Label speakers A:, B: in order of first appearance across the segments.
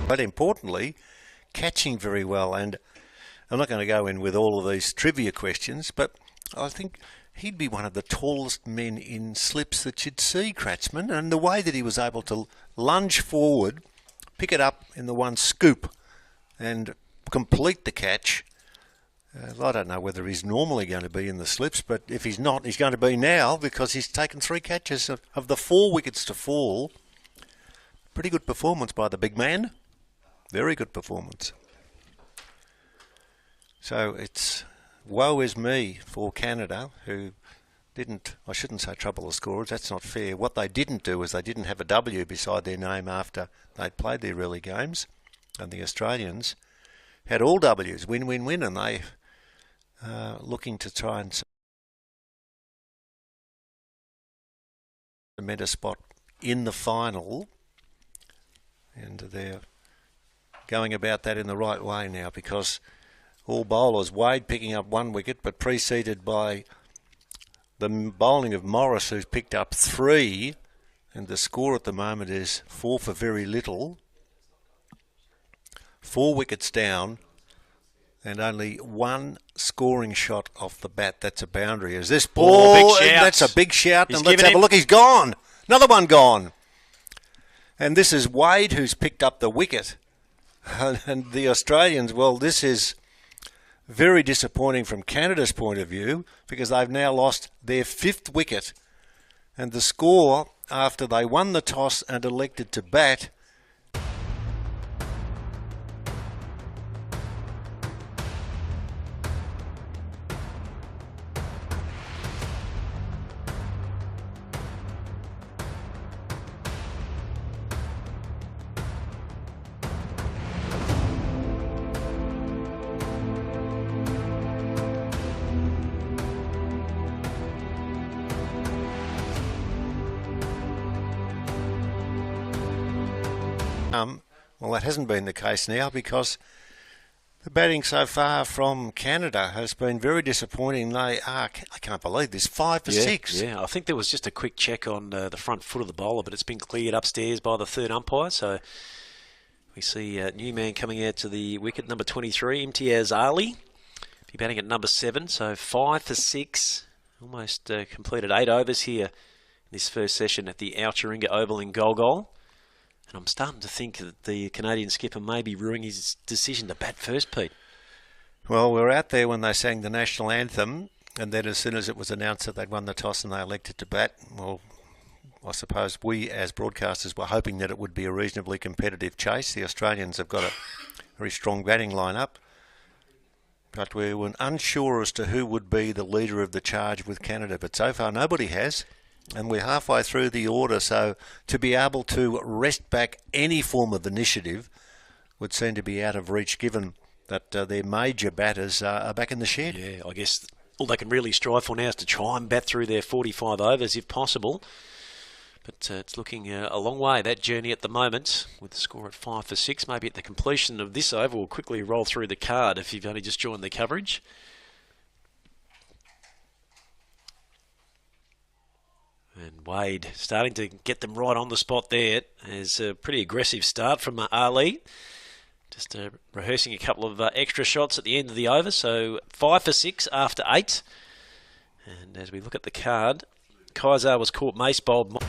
A: but importantly, catching very well. And I'm not going to go in with all of these trivia questions, but I think he'd be one of the tallest men in slips that you'd see, Kratzmann, and the way that he was able to lunge forward, pick it up in the one scoop and complete the catch. I don't know whether he's normally going to be in the slips, but if he's not, he's going to be now because he's taken 3 catches of the 4 wickets to fall. Pretty good performance by the big man. Very good performance. So it's woe is me for Canada, who didn't, I shouldn't say trouble the scorers, that's not fair. What they didn't do is they didn't have a W beside their name after they'd played their early games. And the Australians had all W's, win, win, win, and they looking to try and cement a spot in the final. And they're going about that in the right way now because all bowlers, Wade picking up 1 wicket, but preceded by the bowling of Morris, who's picked up 3, and the score at the moment is 4 for very little. 4 wickets down, and only 1 scoring shot off the bat. That's a boundary. Is this ball? That's a big shout. And let's have a look. He's gone. Another one gone. And this is Wade who's picked up the wicket. And the Australians, well, this is very disappointing from Canada's point of view because they've now lost their 5th wicket. And the score, after they won the toss and elected to bat, well, that hasn't been the case now because the batting so far from Canada has been very disappointing. I can't believe this, 5 for 6.
B: Yeah, I think there was just a quick check on the front foot of the bowler, but it's been cleared upstairs by the 3rd umpire. So we see a new man coming out to the wicket, number 23, Imtiaz Ali. Be batting at number 7, so 5 for 6. Almost completed 8 overs here in this first session at the Alturinga Oval in Golgol. And I'm starting to think that the Canadian skipper may be ruining his decision to bat first, Pete.
A: Well, we were out there when they sang the national anthem, and then as soon as it was announced that they'd won the toss and they elected to bat, well, I suppose we as broadcasters were hoping that it would be a reasonably competitive chase. The Australians have got a very strong batting lineup, but we were unsure as to who would be the leader of the charge with Canada. But so far, nobody has. And we're halfway through the order, so to be able to wrest back any form of initiative would seem to be out of reach given that their major batters are back in the shed.
B: Yeah, I guess all they can really strive for now is to try and bat through their 45 overs if possible. But it's looking a long way, that journey at the moment, with the score at 5 for 6. Maybe at the completion of this over, we'll quickly roll through the card if you've only just joined the coverage. And Wade starting to get them right on the spot there. There's a pretty aggressive start from Ali. Just rehearsing a couple of extra shots at the end of the over. So 5 for 6 after 8. And as we look at the card, Kaiser was caught mace bowled.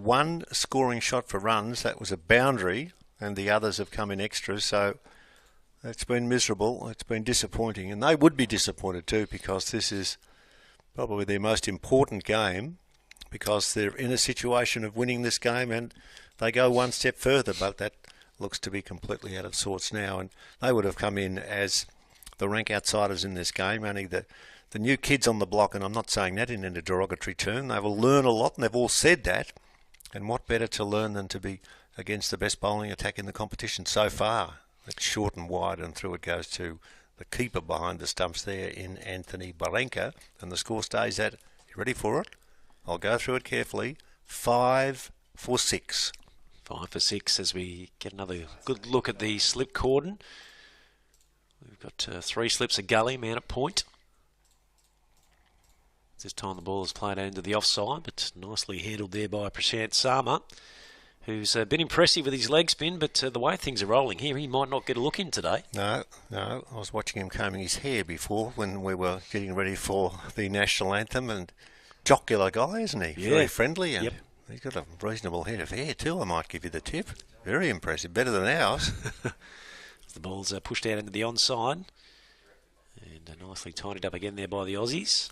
A: One scoring shot for runs, that was a boundary, and the others have come in extras, so it's been miserable, it's been disappointing, and they would be disappointed too because this is probably their most important game because they're in a situation of winning this game and they go one step further, but that looks to be completely out of sorts now, and they would have come in as the rank outsiders in this game, only the new kids on the block, and I'm not saying that in a derogatory term, they will learn a lot, and they've all said that. And what better to learn than to be against the best bowling attack in the competition so far? It's short and wide, and through it goes to the keeper behind the stumps there in Anthony Barenka, and the score stays at, you ready for it? I'll go through it carefully, 5 for 6.
B: 5 for 6 as we get another good look at the slip cordon. We've got 3 slips of gully, man at point. This time the ball is played out into the offside, but nicely handled there by Prashant Sarma, who's been impressive with his leg spin, but the way things are rolling here, he might not get a look in today.
A: No, I was watching him combing his hair before when we were getting ready for the national anthem, and jocular guy, isn't he?
B: Yeah.
A: Very friendly, and
B: yep.
A: He's got a reasonable head of hair too, I might give you the tip. Very impressive, better than ours.
B: The ball's pushed out into the onside, and nicely tidied up again there by the Aussies.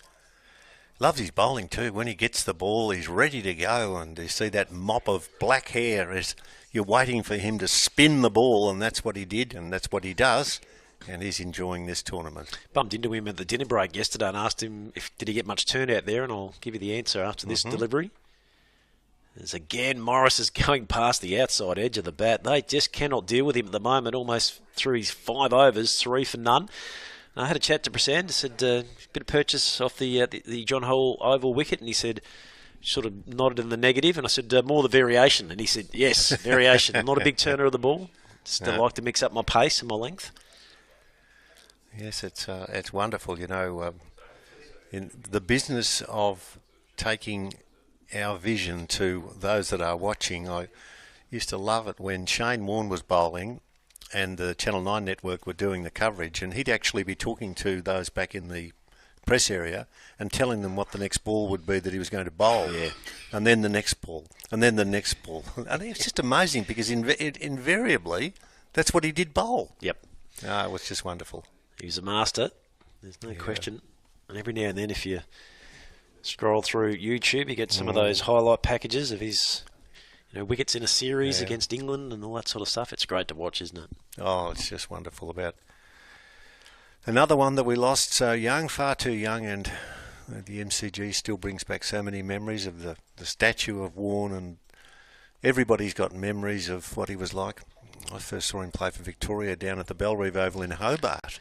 A: Loves his bowling too. When he gets the ball, he's ready to go, and you see that mop of black hair as you're waiting for him to spin the ball, and that's what he did, and that's what he does, and he's enjoying this tournament.
B: Bumped into him at the dinner break yesterday and asked him did he get much turnout there, and I'll give you the answer after this delivery. As again, Morris is going past the outside edge of the bat. They just cannot deal with him at the moment, almost through his 5 overs, 3 for none. I had a chat to Prasad, said bit of purchase off the John Hole oval wicket, and he said, sort of nodded in the negative, and I said, more the variation, and he said, yes, variation. I'm not a big turner of the ball, just like to mix up my pace and my length.
A: Yes, it's wonderful, you know, in the business of taking our vision to those that are watching. I used to love it when Shane Warne was bowling and the Channel 9 network were doing the coverage, and he'd actually be talking to those back in the press area and telling them what the next ball would be that he was going to bowl.
B: Yeah.
A: And then the next ball, and then the next ball. And it's just amazing because invariably that's what he did bowl.
B: Yep.
A: It was just wonderful.
B: He was a master, there's no question. And every now and then if you scroll through YouTube, you get some of those highlight packages of his wickets in a series against England and all that sort of stuff. It's great to watch, isn't it?
A: Oh, it's just wonderful. About another one that we lost so young, far too young, and the MCG still brings back so many memories of the statue of Warne, and everybody's got memories of what he was like. I first saw him play for Victoria down at the Bellerive Oval in Hobart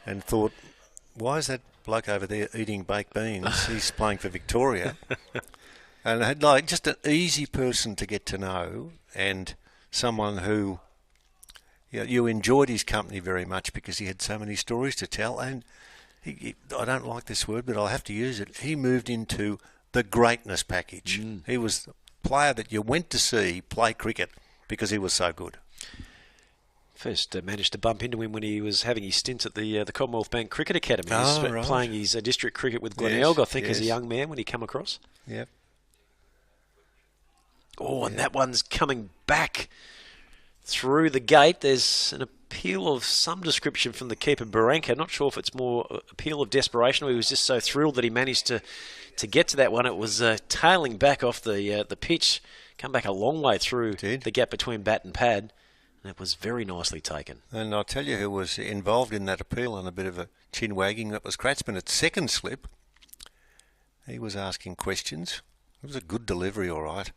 A: and thought, why is that bloke over there eating baked beans? He's playing for Victoria. And I had just an easy person to get to know, and someone who you enjoyed his company very much because he had so many stories to tell. And I don't like this word, but I'll have to use it. He moved into the greatness package. He was the player that you went to see play cricket because he was so good.
B: First managed to bump into him when he was having his stint at the Commonwealth Bank Cricket Academy. He was playing his district cricket with Glenelg, I think, as a young man when he come across.
A: Yep.
B: Oh, and that one's coming back through the gate. There's an appeal of some description from the keeper, Baranka. Not sure if it's more appeal of desperation or he was just so thrilled that he managed to get to that one. It was tailing back off the pitch, come back a long way through the gap between bat and pad. And it was very nicely taken.
A: And I'll tell you who was involved in that appeal and a bit of a chin wagging. That was Kratzman at second slip. He was asking questions. It was a good delivery, all right.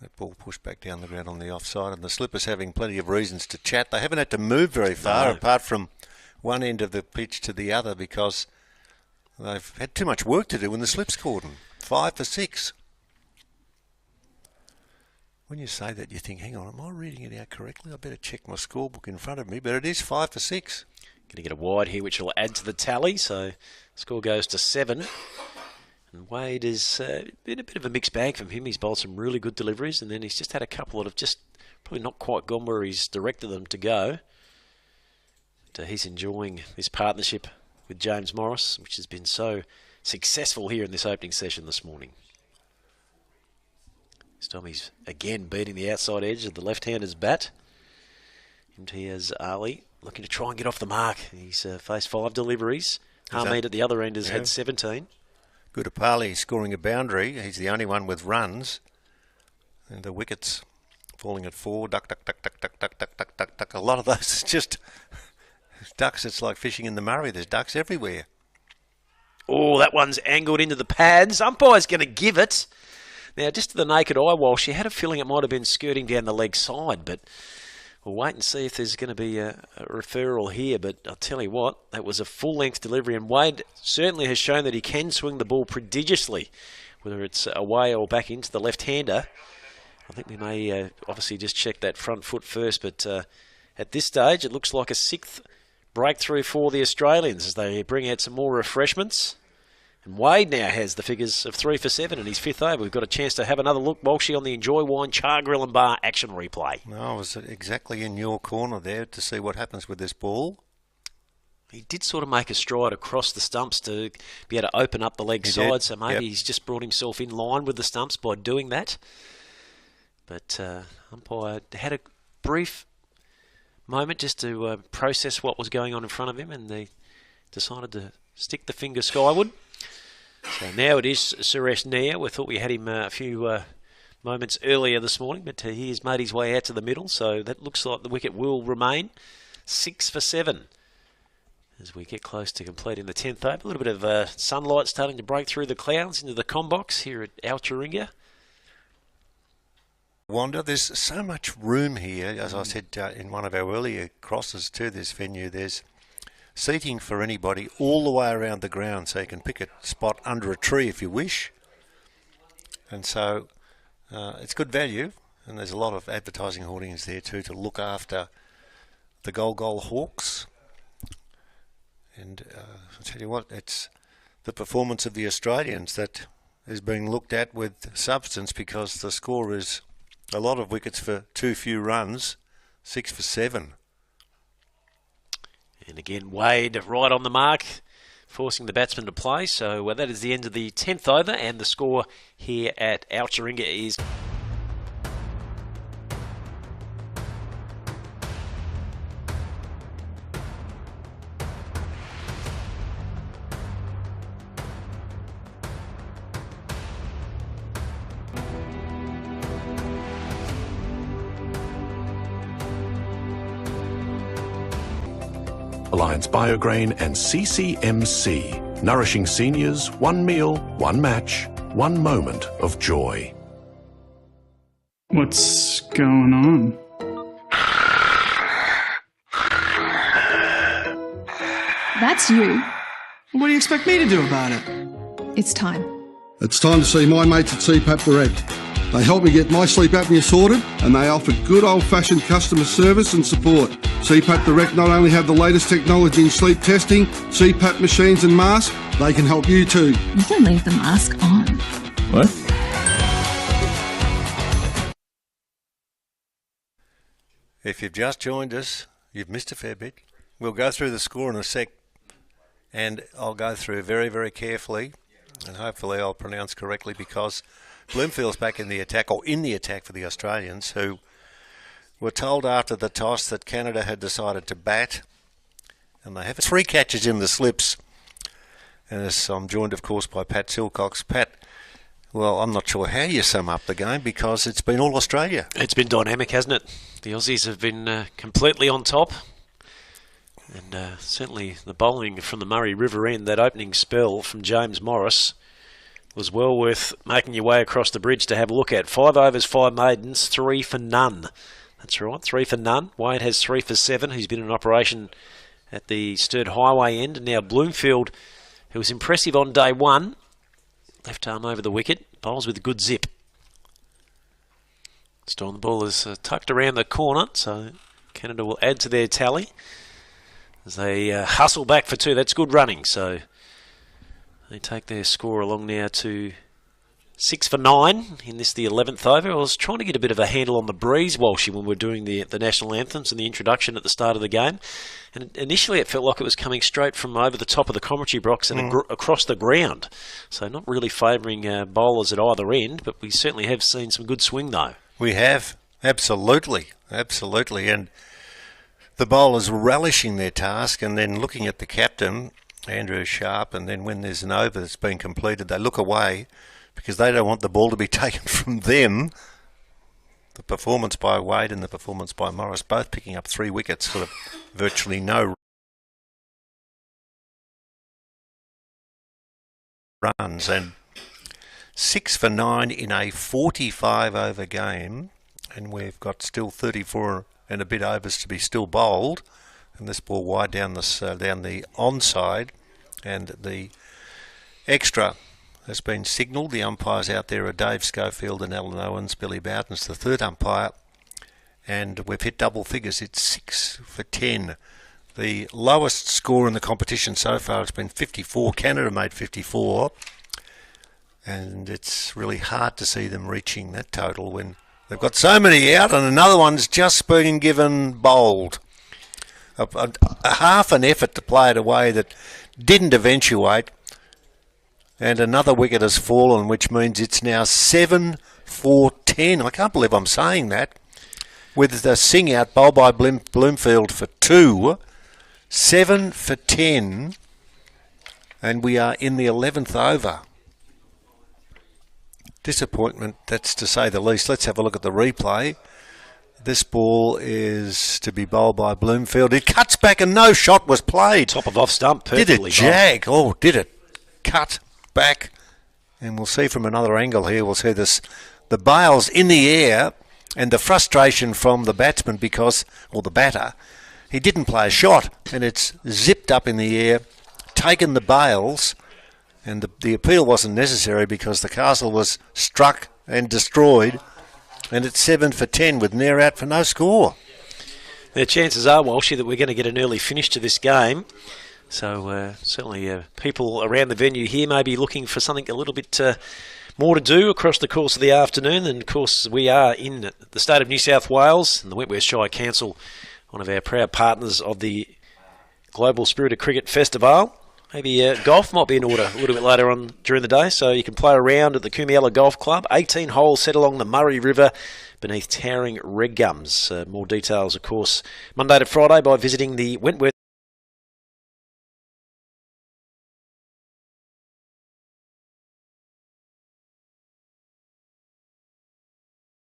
A: That ball pushed back down the ground on the offside, and the slippers having plenty of reasons to chat. They haven't had to move very far, apart from one end of the pitch to the other, because they've had too much work to do in the slips cordon. 5 for 6. When you say that, you think, hang on, am I reading it out correctly? I better check my scorebook in front of me, but it is 5 for 6.
B: Going to get a wide here, which will add to the tally, so score goes to 7. And Wade has been a bit of a mixed bag from him. He's bowled some really good deliveries, and then he's just had a couple that have just probably not quite gone where he's directed them to go. But he's enjoying this partnership with James Morris, which has been so successful here in this opening session this morning. This time he's again beating the outside edge of the left-hander's bat. Imtiaz Ali looking to try and get off the mark. He's faced 5 deliveries. Hamid at the other end has had 17.
A: Gudapali scoring a boundary. He's the only one with runs. And the wickets falling at 4. Duck, duck, duck, duck, duck, duck, duck, duck, duck, duck. A lot of those just ducks. It's like fishing in the Murray. There's ducks everywhere.
B: Oh, that one's angled into the pads. Umpire's going to give it. Now, just to the naked eye, Walsh, you had a feeling it might have been skirting down the leg side, but We'll wait and see if there's going to be a referral here, but I'll tell you what, that was a full-length delivery, and Wade certainly has shown that he can swing the ball prodigiously, whether it's away or back into the left-hander. I think we may obviously just check that front foot first, but at this stage it looks like a 6th breakthrough for the Australians as they bring out some more refreshments. And Wade now has the figures of 3 for 7 in his 5th over. We've got a chance to have another look, Walshy, on the Enjoy Wine Char Grill and Bar action replay.
A: No, I was exactly in your corner there to see what happens with this ball.
B: He did sort of make a stride across the stumps to be able to open up the leg side, so maybe he's just brought himself in line with the stumps by doing that. But umpire had a brief moment just to process what was going on in front of him, and they decided to stick the finger skyward. So now it is Suresh Nair. We thought we had him a few moments earlier this morning, but he has made his way out to the middle, so that looks like the wicket will remain 6 for 7 as we get close to completing the 10th over. A little bit of sunlight starting to break through the clouds into the combox here at Alturinga.
A: Wanda, there's so much room here, as I said in one of our earlier crosses to this venue. There's seating for anybody all the way around the ground, so you can pick a spot under a tree if you wish. And so it's good value, and there's a lot of advertising hoardings there too to look after the Gol Hawks. And I'll tell you what, it's the performance of the Australians that is being looked at with substance, because the score is a lot of wickets for too few runs, 6 for 7.
B: And again, Wade right on the mark, forcing the batsman to play. So that is the end of the 10th over, and the score here at Alturinga is...
C: Alliance Biograin and CCMC. Nourishing seniors, one meal, one match, one moment of joy.
D: What's going on?
E: That's you.
D: What do you expect me to do about it?
E: It's time.
F: It's time to see my mates at CPAP Direct. They helped me get my sleep apnea sorted, and they offer good old-fashioned customer service and support. CPAP Direct not only have the latest technology in sleep testing, CPAP machines and masks, they can help you too.
E: You can leave the mask on.
D: What?
A: If you've just joined us, you've missed a fair bit. We'll go through the score in a sec, and I'll go through very, very carefully, and hopefully I'll pronounce correctly, because Bloomfield's back in the attack, or in the attack for the Australians, who were told after the toss that Canada had decided to bat, and they have 3 catches in the slips. And as I'm joined, of course, by Pat Silcox. Pat, well, I'm not sure how you sum up the game, because it's been all Australia.
B: It's been dynamic, hasn't it? The Aussies have been completely on top. And certainly the bowling from the Murray River end, that opening spell from James Morris, was well worth making your way across the bridge to have a look at. 5 overs, 5 maidens, 3 for none. That's right, 3 for none. Wade has 3 for 7, who's been in operation at the Sturt Highway end. And now Bloomfield, who was impressive on day 1, left arm over the wicket, bowls with good zip. Storm the ball is tucked around the corner, so Canada will add to their tally as they hustle back for 2. That's good running, so they take their score along now to 6 for 9 in this, the 11th over. I was trying to get a bit of a handle on the breeze, Walshy, when we were doing the national anthems and the introduction at the start of the game. And initially it felt like it was coming straight from over the top of the commentary box and across the ground. So not really favouring bowlers at either end, but we certainly have seen some good swing though.
A: We have, absolutely, absolutely. And the bowlers relishing their task, and then looking at the captain, Andrew Sharp, and then when there's an over that's been completed, they look away because they don't want the ball to be taken from them. The performance by Wade and the performance by Morris, both picking up 3 wickets for virtually no runs, and 6 for 9 in a 45 over game, and we've got still 34 and a bit overs to be still bowled. And this ball wide down the onside, and the extra has been signalled. The umpires out there are Dave Schofield and Alan Owens. Billy Bowden's the third umpire, and we've hit double figures. It's 6 for 10. The lowest score in the competition so far has been 54. Canada made 54, and it's really hard to see them reaching that total when they've got so many out, and another one's just been given bowled. A half an effort to play it away that didn't eventuate, and another wicket has fallen, which means it's now 7 for 10. I can't believe I'm saying that. With the Singh out, bowled by Bloomfield for 2, 7 for 10, and we are in the 11th over. Disappointment, that's to say the least. Let's have a look at the replay. This ball is to be bowled by Bloomfield. It cuts back and no shot was played.
B: Top of off stump, perfectly.
A: Did it jag? Oh, did it cut back? And we'll see from another angle here. We'll see this, the bails in the air, and the frustration from the batsman because, or the batter, he didn't play a shot, and it's zipped up in the air, taken the bails, and the appeal wasn't necessary because the castle was struck and destroyed. And it's 7 for 10 with near out for no score.
B: The chances are, Walshy, that we're going to get an early finish to this game. So certainly people around the venue here may be looking for something a little bit more to do across the course of the afternoon. And of course we are in the state of New South Wales, and the Wentworth Shire Council, one of our proud partners of the Global Spirit of Cricket Festival. Maybe golf might be in order a little bit later on during the day, so you can play around at the Kumiella Golf Club. 18 holes set along the Murray River beneath towering red gums. More details, of course, Monday to Friday by visiting the Wentworth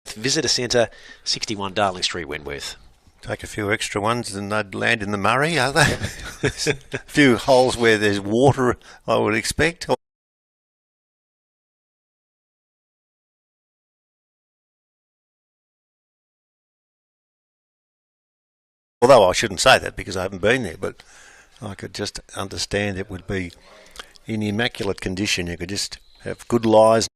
B: Visitor Centre, 61 Darling Street, Wentworth.
A: Take a few extra ones and they'd land in the Murray, are they? A few holes where there's water, I would expect. Although I shouldn't say that because I haven't been there, but I could just understand it would be in immaculate condition. You could just have good lies.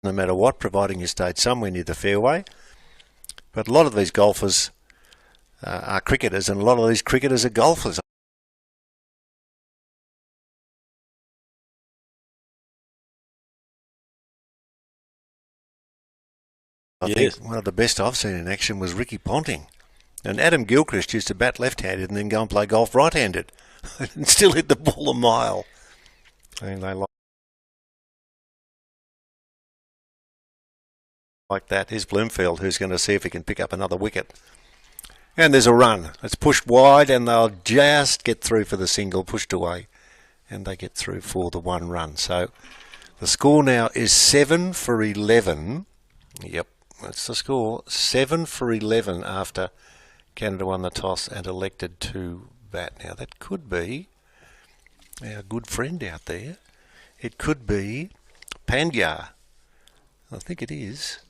A: No matter what, providing you stayed somewhere near the fairway. But a lot of these golfers are cricketers, and a lot of these cricketers are golfers. I think one of the best I've seen in action was Ricky Ponting. And Adam Gilchrist used to bat left-handed and then go and play golf right-handed and still hit the ball a mile. And they like that. Here's Bloomfield, who's going to see if he can pick up another wicket. And there's a run. It's pushed wide, and they'll just get through for the single, pushed away. And they get through for the one run. So the score now is 7 for 11. Yep, that's the score. 7 for 11 after Canada won the toss and elected to bat. Now that could be our good friend out there. It could be Pandya. I think it is.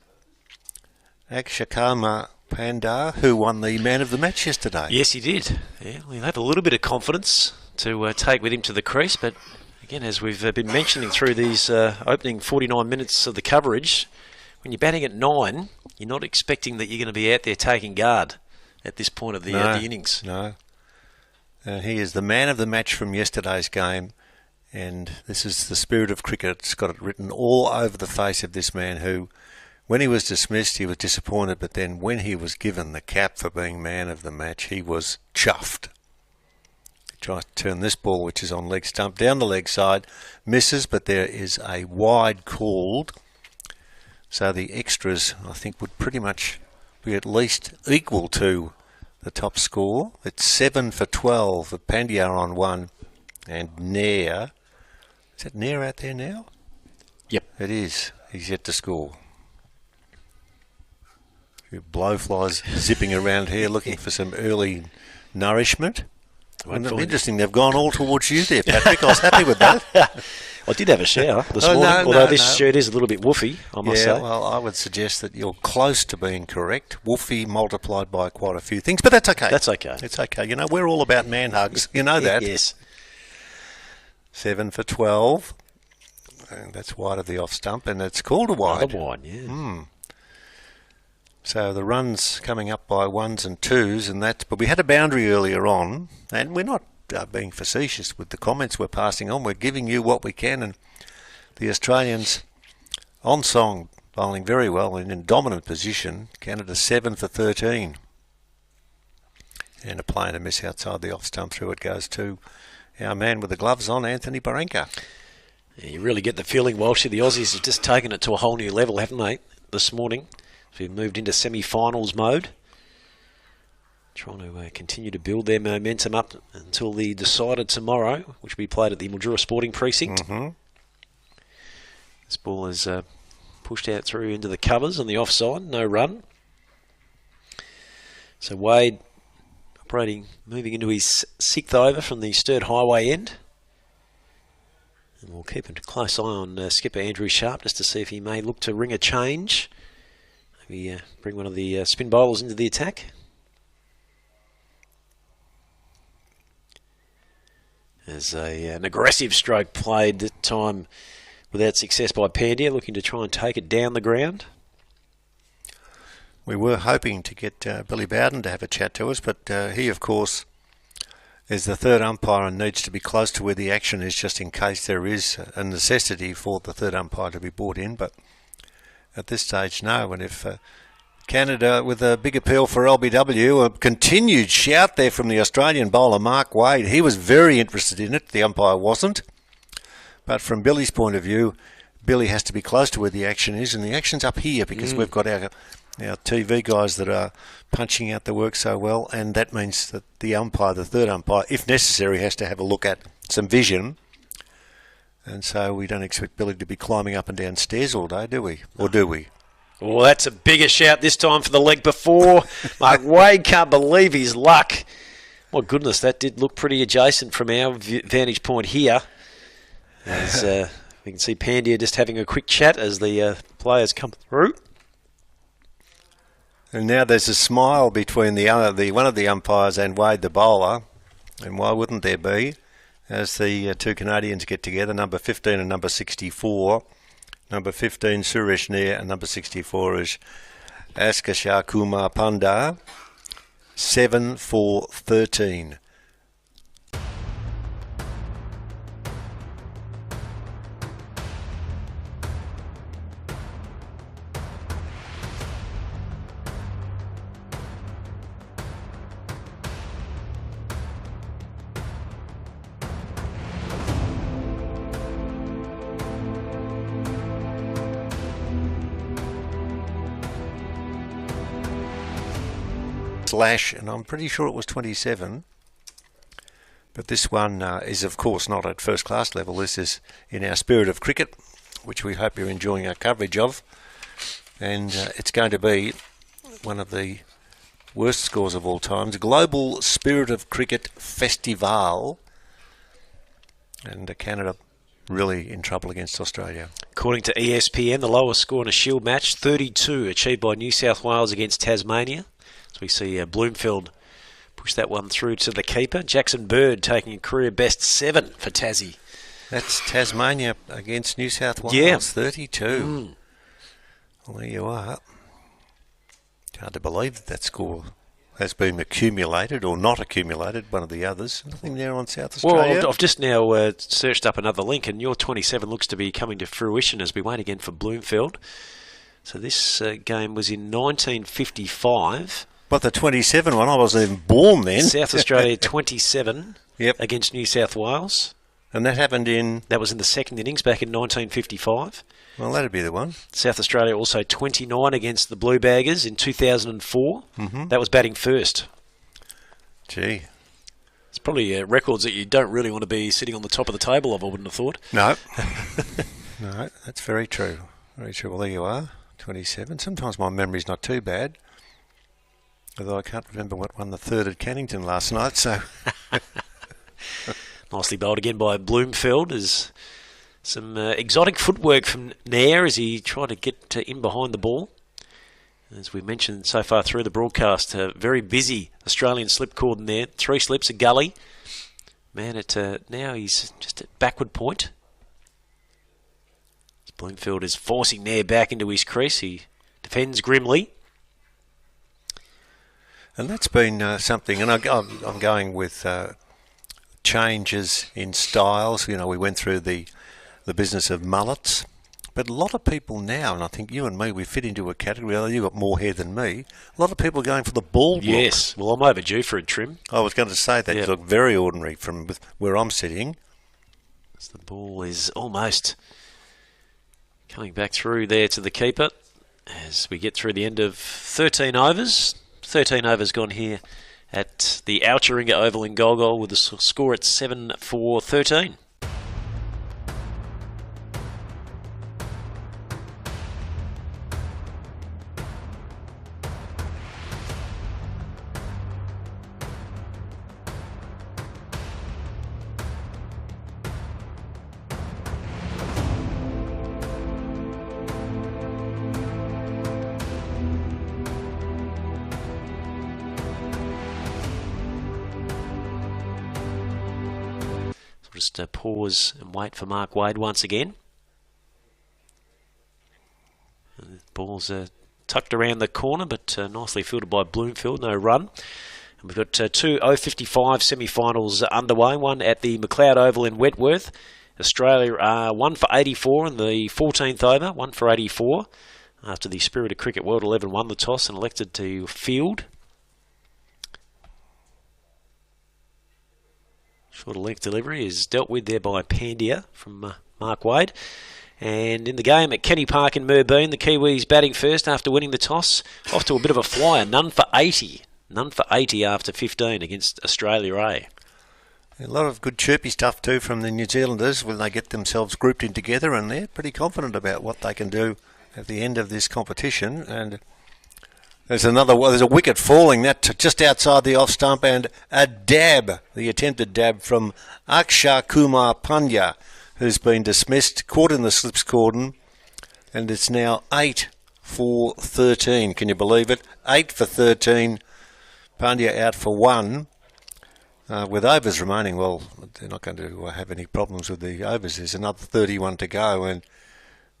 A: Akshakama Pandya, who won the man of the match yesterday.
B: Yes, he did. Yeah, we'll have a little bit of confidence to take with him to the crease, but again, as we've been mentioning through these opening 49 minutes of the coverage, when you're batting at 9, you're not expecting that you're going to be out there taking guard at this point of the innings.
A: No. He is the man of the match from yesterday's game, and this is the spirit of cricket. It's got it written all over the face of this man who, when he was dismissed, he was disappointed, but then when he was given the cap for being man of the match, he was chuffed. He tries to turn this ball, which is on leg stump, down the leg side, misses, but there is a wide called. So the extras, I think, would pretty much be at least equal to the top score. It's 7 for 12 with Pandya on 1 and Nair. Is that Nair out there now?
B: Yep.
A: It is. He's yet to score. few blowflies zipping around here looking for some early nourishment. Interesting, they've gone all towards you there, Patrick. I was happy with that.
B: I did have a shower this morning, although this shirt is a little bit woofy, I must say.
A: Well, I would suggest that you're close to being correct. Woofy multiplied by quite a few things, but that's okay.
B: That's okay.
A: It's okay. You know, we're all about man hugs. You know that.
B: Yes.
A: 7 for 12. And that's wide of the off stump, and it's called a wide.
B: Another wide, yeah.
A: So the runs coming up by ones and twos, but we had a boundary earlier on, and we're not being facetious with the comments we're passing on. We're giving you what we can, and the Australians on song, bowling very well and in dominant position. Canada 7 for 13. And a play and a miss outside the off stump. Through it goes to our man with the gloves on, Anthony Baranka.
B: Yeah, you really get the feeling, Walshy, the Aussies have just taken it to a whole new level, haven't they, this morning? So we've moved into semi-finals mode. Trying to continue to build their momentum up until the decider tomorrow, which will be played at the Mildura Sporting Precinct. This ball is pushed out through into the covers on the offside, no run. So Wade moving into his 6th over from the Sturt Highway end. And we'll keep a close eye on skipper Andrew Sharp just to see if he may look to ring a change. Maybe bring one of the spin bowlers into the attack. There's an aggressive stroke played that time without success by Pandya, looking to try and take it down the ground.
A: We were hoping to get Billy Bowden to have a chat to us, but he, of course, is the third umpire and needs to be close to where the action is just in case there is a necessity for the third umpire to be brought in. But at this stage, no. And if Canada, with a big appeal for LBW, a continued shout there from the Australian bowler Mark Wade. He was very interested in it. The umpire wasn't. But from Billy's point of view, Billy has to be close to where the action is, and the action's up here because we've got our TV guys that are punching out the work so well, and that means that the umpire, the third umpire, if necessary, has to have a look at some vision. And so we don't expect Billy to be climbing up and down stairs all day, do we? Or do we?
B: Well, that's a bigger shout this time for the leg before. Mark Wade can't believe his luck. My goodness, that did look pretty adjacent from our vantage point here. As we can see Pandya just having a quick chat as the players come through.
A: And now there's a smile between one of the umpires and Wade the bowler. And why wouldn't there be? As the two Canadians get together, number 15 and number 64. Number 15, Suresh Nair, and number 64 is Askashar Kumar Pandya. 7 for 13. And I'm pretty sure it was 27, but this one is of course not at first class level. This is in our spirit of cricket, which we hope you're enjoying our coverage of, and it's going to be one of the worst scores of all times, Global Spirit of Cricket Festival, and Canada really in trouble against Australia.
B: According to ESPN, the lowest score in a Shield match, 32, achieved by New South Wales against Tasmania. So we see Bloomfield push that one through to the keeper. Jackson Bird taking a career best 7 for Tassie.
A: That's Tasmania against New South Wales,
B: yeah.
A: 32. Well, there you are. It's hard to believe that score has been accumulated or not accumulated, one of the others. Nothing there on South Australia.
B: Well, I've just now searched up another link, and your 27 looks to be coming to fruition as we wait again for Bloomfield. So this game was in 1955.
A: But the 27 one, I wasn't even born then.
B: South Australia 27
A: yep.
B: against New South Wales.
A: And that happened in...
B: That was in the second innings back in 1955.
A: Well, that'd be the one.
B: South Australia also 29 against the Blue Baggers in 2004. That was batting first.
A: Gee.
B: It's probably records that you don't really want to be sitting on the top of the table of, I wouldn't have thought.
A: No. No, that's very true. Very true. Well, there you are. 27. Sometimes my memory's not too bad. Although I can't remember what won the third at Cannington last night, so...
B: Nicely bowled again by Bloomfield. There's some exotic footwork from Nair as he tried to get in behind the ball. As we mentioned so far through the broadcast, a very busy Australian slip cordon there. 3 slips, a gully. Man, now he's just at backward point. Bloomfield is forcing Nair back into his crease. He defends grimly.
A: And that's been something, and I'm going with changes in styles. You know, we went through the business of mullets, but a lot of people now, and I think you and me, we fit into a category. Although you've got more hair than me. A lot of people are going for the bald look.
B: Yes, well, I'm overdue for a trim.
A: I was going to say that. You look very ordinary from where I'm sitting.
B: So the ball is almost coming back through there to the keeper as we get through the end of 13 overs. 13 overs gone here at the Oucheringa Oval in Golgol with the score at 7-4-13. Just pause and wait for Mark Wade once again. And the ball's tucked around the corner, but nicely fielded by Bloomfield, no run. And we've got 2 055 semi-finals underway, one at the McLeod Oval in Wentworth. Australia are 1 for 84 in the 14th over, 1 for 84, after the Spirit of Cricket World 11 won the toss and elected to field. Short length delivery is dealt with there by Pandya from Mark Wade. And in the game at Kenny Park in Moorbeen, the Kiwis batting first after winning the toss. Off to a bit of a flyer, none for 80. None for 80 after 15 against Australia A.
A: A lot of good chirpy stuff too from the New Zealanders when they get themselves grouped in together, and they're pretty confident about what they can do at the end of this competition. And there's a wicket falling that just outside the off stump, and a dab, the attempted dab from Akshay Kumar Pandya, who's been dismissed, caught in the slips cordon, and it's now 8 for 13. Can you believe it? 8 for 13. Pandya out for 1. With overs remaining, well, they're not going to have any problems with the overs. There's another 31 to go, and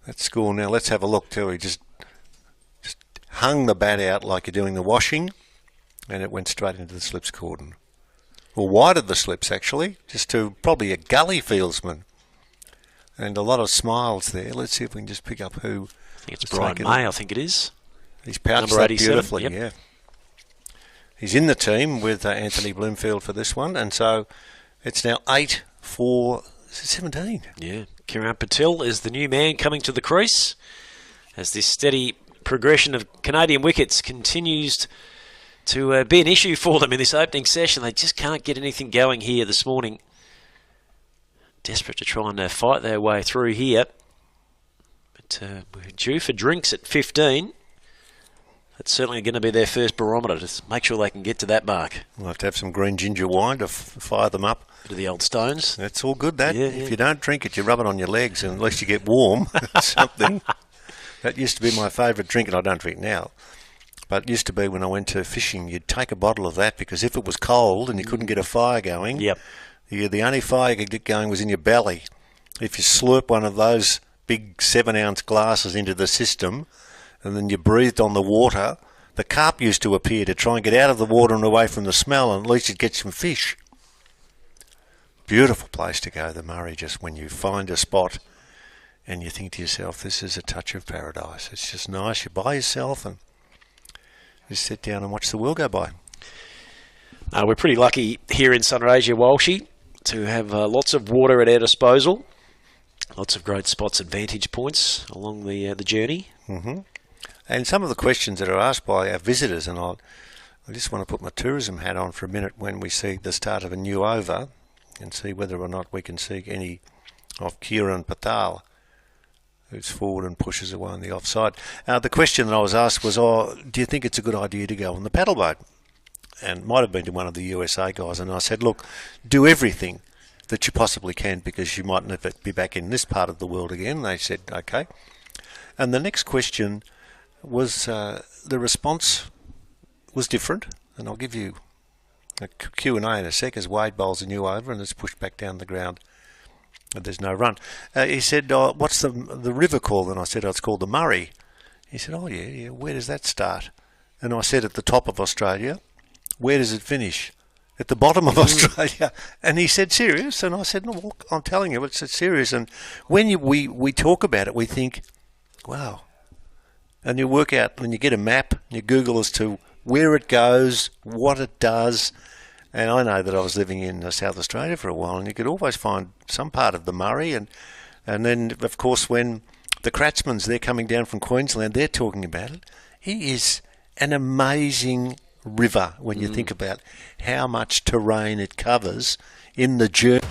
A: that score now. Let's have a look too. He just hung the bat out like you're doing the washing, and it went straight into the slips cordon. Well, wide of the slips, actually, just to probably a gully fieldsman. And a lot of smiles there. Let's see if we can just pick up who.
B: I think it's Brian May, I think it is.
A: He's pouched that beautifully, yeah. He's in the team with Anthony Bloomfield for this one, and so it's now 8 for 17.
B: Yeah, Kiran Patel is the new man coming to the crease as this steady progression of Canadian wickets continues to be an issue for them in this opening session. They just can't get anything going here this morning. Desperate to try and fight their way through here. But we're due for drinks at 15. That's certainly going to be their first barometer. Just make sure they can get to that mark.
A: We'll have to have some green ginger wine to fire them up.
B: Bit of the old stones.
A: That's all good, that. Yeah, if you don't drink it, you rub it on your legs, and at least you get warm. Something. That used to be my favourite drink, and I don't drink now. But it used to be when I went to fishing, you'd take a bottle of that, because if it was cold and you couldn't get a fire going, the only fire you could get going was in your belly. If you slurp one of those big 7-ounce glasses into the system, and then you breathed on the water, the carp used to appear to try and get out of the water and away from the smell, and at least you'd get some fish. Beautiful place to go, the Murray, just when you find a spot and you think to yourself, this is a touch of paradise. It's just nice. You're by yourself and just sit down and watch the world go by.
B: We're pretty lucky here in Sunraysia, Walshy, to have lots of water at our disposal. Lots of great spots and vantage points along the journey.
A: Mm-hmm. And some of the questions that are asked by our visitors, and I just want to put my tourism hat on for a minute when we see the start of a new over and see whether or not we can see any of Kiran Patel, moves forward and pushes away on the offside. The question that I was asked was, do you think it's a good idea to go on the paddle boat? And it might have been to one of the USA guys, and I said, look, do everything that you possibly can because you might never be back in this part of the world again. They said, okay. And the next question was, the response was different, and I'll give you a Q&A in a sec as Wade bowls a new over and it's pushed back down the ground. There's no run. He said, what's the river called? And I said, it's called the Murray. He said, oh, yeah, where does that start? And I said, at the top of Australia. Where does it finish? At the bottom of Australia. And he said, serious? And I said, no, well, I'm telling you, it's serious. And when we talk about it, we think, wow. And you work out, when you get a map, you Google as to where it goes, what it does. And I know that I was living in South Australia for a while, and you could always find some part of the Murray. And then, of course, when the Kratzmans, they're coming down from Queensland, they're talking about it. He is an amazing river when you think about how much terrain it covers in the journey.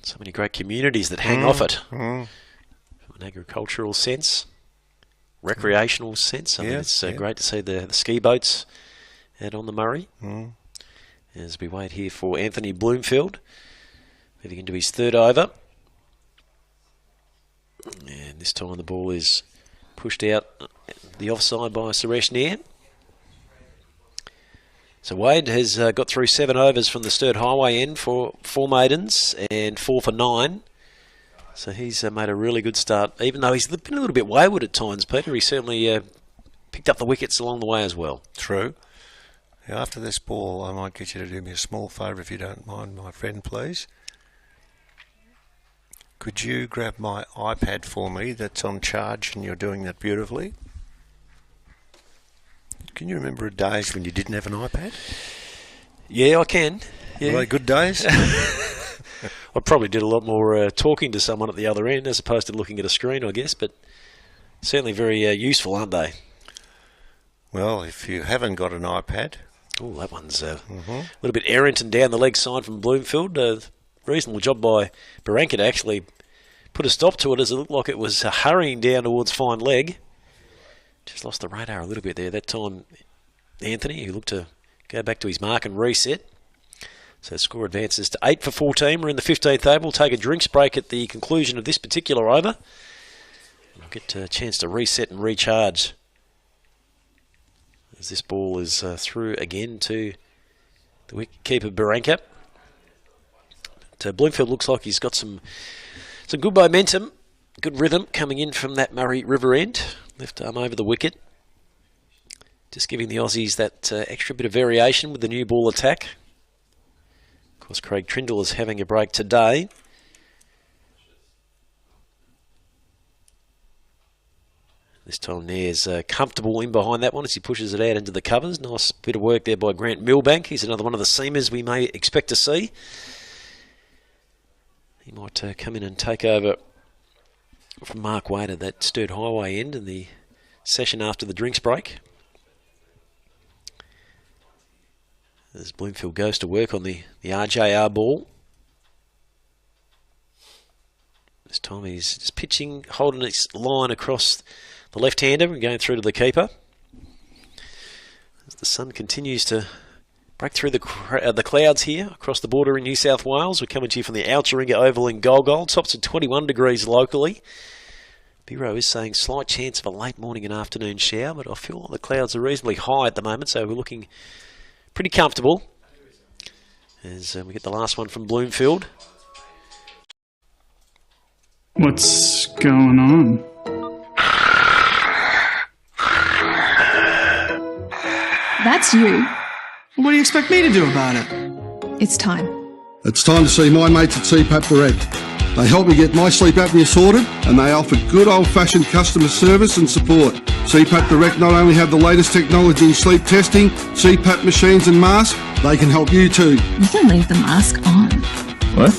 B: So many great communities that hang off it. From an agricultural sense, recreational sense. I mean, it's great to see the ski boats out on the Murray. As we wait here for Anthony Bloomfield, moving into his third over. And this time the ball is pushed out the offside by Suresh Nair. So Wade has got through 7 overs from the Sturt Highway end for 4 maidens and 4 for 9. So he's made a really good start. Even though he's been a little bit wayward at times, Peter, he certainly picked up the wickets along the way as well.
A: True. Now, after this ball, I might get you to do me a small favour if you don't mind, my friend, please. Could you grab my iPad for me that's on charge, and you're doing that beautifully? Can you remember days when you didn't have an iPad?
B: Yeah, I can. Yeah.
A: Were they good days?
B: I probably did a lot more talking to someone at the other end as opposed to looking at a screen, I guess, but certainly very useful, aren't they?
A: Well, if you haven't got an iPad...
B: Oh, that one's a little bit errant and down the leg side from Bloomfield. Reasonable job by Baranka to actually put a stop to it as it looked like it was hurrying down towards fine leg. Just lost the radar a little bit there. That time, Anthony, who looked to go back to his mark and reset. So score advances to 8 for 14. We're in the 15th over. We'll take a drinks break at the conclusion of this particular over. We'll get a chance to reset and recharge as this ball is through again to the wicketkeeper Baranka. But Bloomfield looks like he's got some good momentum, good rhythm coming in from that Murray River end. Left arm over the wicket. Just giving the Aussies that extra bit of variation with the new ball attack. Of course, Craig Trindle is having a break today. This time Nair's comfortable in behind that one as he pushes it out into the covers. Nice bit of work there by Grant Milbank. He's another one of the seamers we may expect to see. He might come in and take over from Mark Wade at that Sturt Highway end in the session after the drinks break. As Bloomfield goes to work on the RJR ball. This time he's just pitching, holding his line across the left-hander and going through to the keeper. As the sun continues to break through the clouds here across the border in New South Wales. We're coming to you from the Alteringa Oval in Golgold. Tops at 21 degrees locally. Bureau is saying slight chance of a late morning and afternoon shower, but I feel like the clouds are reasonably high at the moment, so we're looking pretty comfortable. As we get the last one from Bloomfield.
D: What's going on?
E: That's you.
D: What do you expect me to do about it?
E: It's time.
F: It's time to see my mates at CPAP Direct. They help me get my sleep apnea sorted, and they offer good old-fashioned customer service and support. CPAP Direct not only have the latest technology in sleep testing, CPAP machines and masks, they can help you too.
E: You can leave the mask on.
D: What?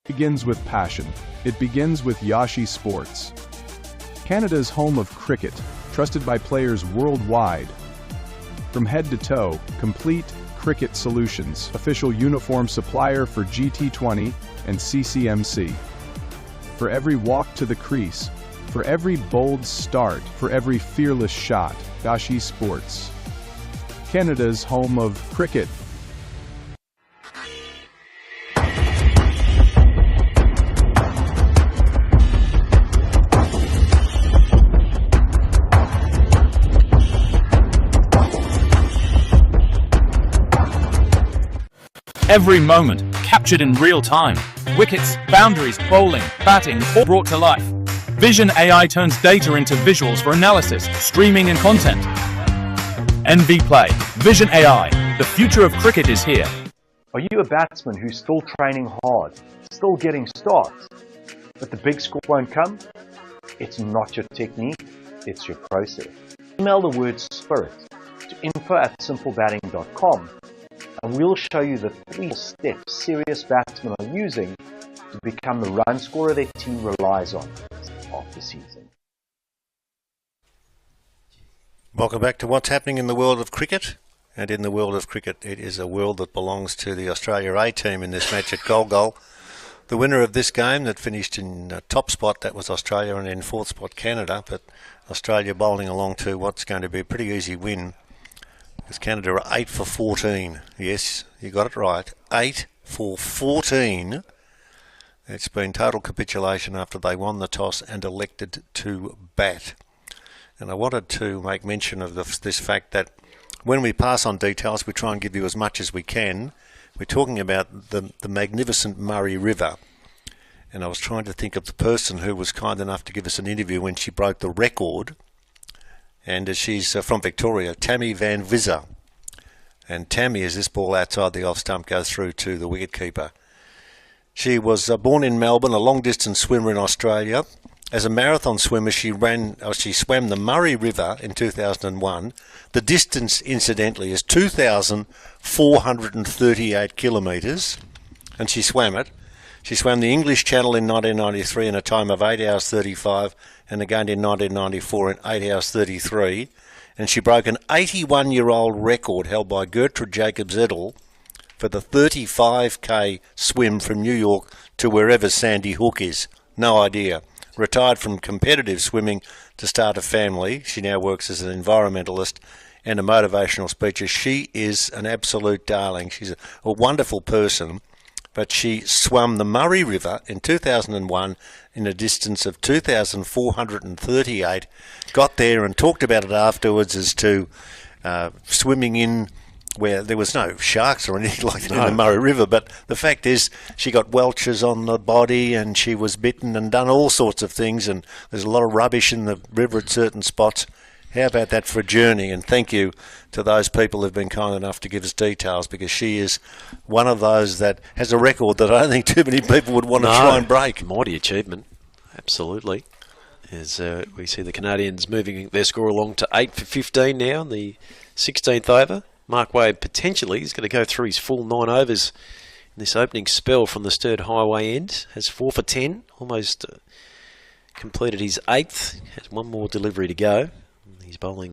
G: Begins with passion. It begins with Yashi Sports. Canada's home of cricket, trusted by players worldwide. From head to toe, complete cricket solutions. Official uniform supplier for GT20 and CCMC. For every walk to the crease, for every bold start, for every fearless shot, Yashi Sports. Canada's home of cricket.
H: Every moment, captured in real time. Wickets, boundaries, bowling, batting, all brought to life. Vision AI turns data into visuals for analysis, streaming and content. NV Play. Vision AI. The future of cricket is here.
I: Are you a batsman who's still training hard, still getting starts, but the big score won't come? It's not your technique, it's your process. Email the word SPIRIT to info@simplebatting.com and we'll show you the 3 steps serious batsmen are using to become the run scorer their team relies on after season.
A: Welcome back to what's happening in the world of cricket. And in the world of cricket, it is a world that belongs to the Australia A team in this match at Goal. The winner of this game that finished in top spot, that was Australia, and in 4th spot Canada. But Australia bowling along to what's going to be a pretty easy win. Because Canada are 8 for 14. Yes, you got it right. 8 for 14. It's been total capitulation after they won the toss and elected to bat. And I wanted to make mention of this fact that when we pass on details, we try and give you as much as we can. We're talking about the magnificent Murray River. And I was trying to think of the person who was kind enough to give us an interview when she broke the record. And she's from Victoria, Tammy Van Visser. And Tammy, as this ball outside the off stump goes through to the wicketkeeper. She was born in Melbourne, a long-distance swimmer in Australia. As a marathon swimmer, she swam the Murray River in 2001. The distance, incidentally, is 2,438 kilometres, and she swam it. She swam the English Channel in 1993 in a time of 8 hours 35, and again in 1994 in 8 hours 33. And she broke an 81-year-old record held by Gertrude Jacobs-Edel for the 35k swim from New York to wherever Sandy Hook is. No idea. Retired from competitive swimming to start a family. She now works as an environmentalist and a motivational speaker. She is an absolute darling. She's a wonderful person. But she swam the Murray River in 2001 in a distance of 2,438. Got there and talked about it afterwards as to swimming in where there was no sharks or anything like that in the Murray River. But the fact is, she got welches on the body and she was bitten and done all sorts of things. And there's a lot of rubbish in the river at certain spots. How about that for a journey? And thank you to those people who've been kind enough to give us details, because she is one of those that has a record that I don't think too many people would want to try and break.
B: Mighty achievement, absolutely. As we see the Canadians moving their score along to 8 for 15 now in the 16th over. Mark Wade potentially is going to go through his full 9 overs in this opening spell from the Sturt Highway end. Has 4 for 10, almost completed his 8th. Has one more delivery to go. He's bowling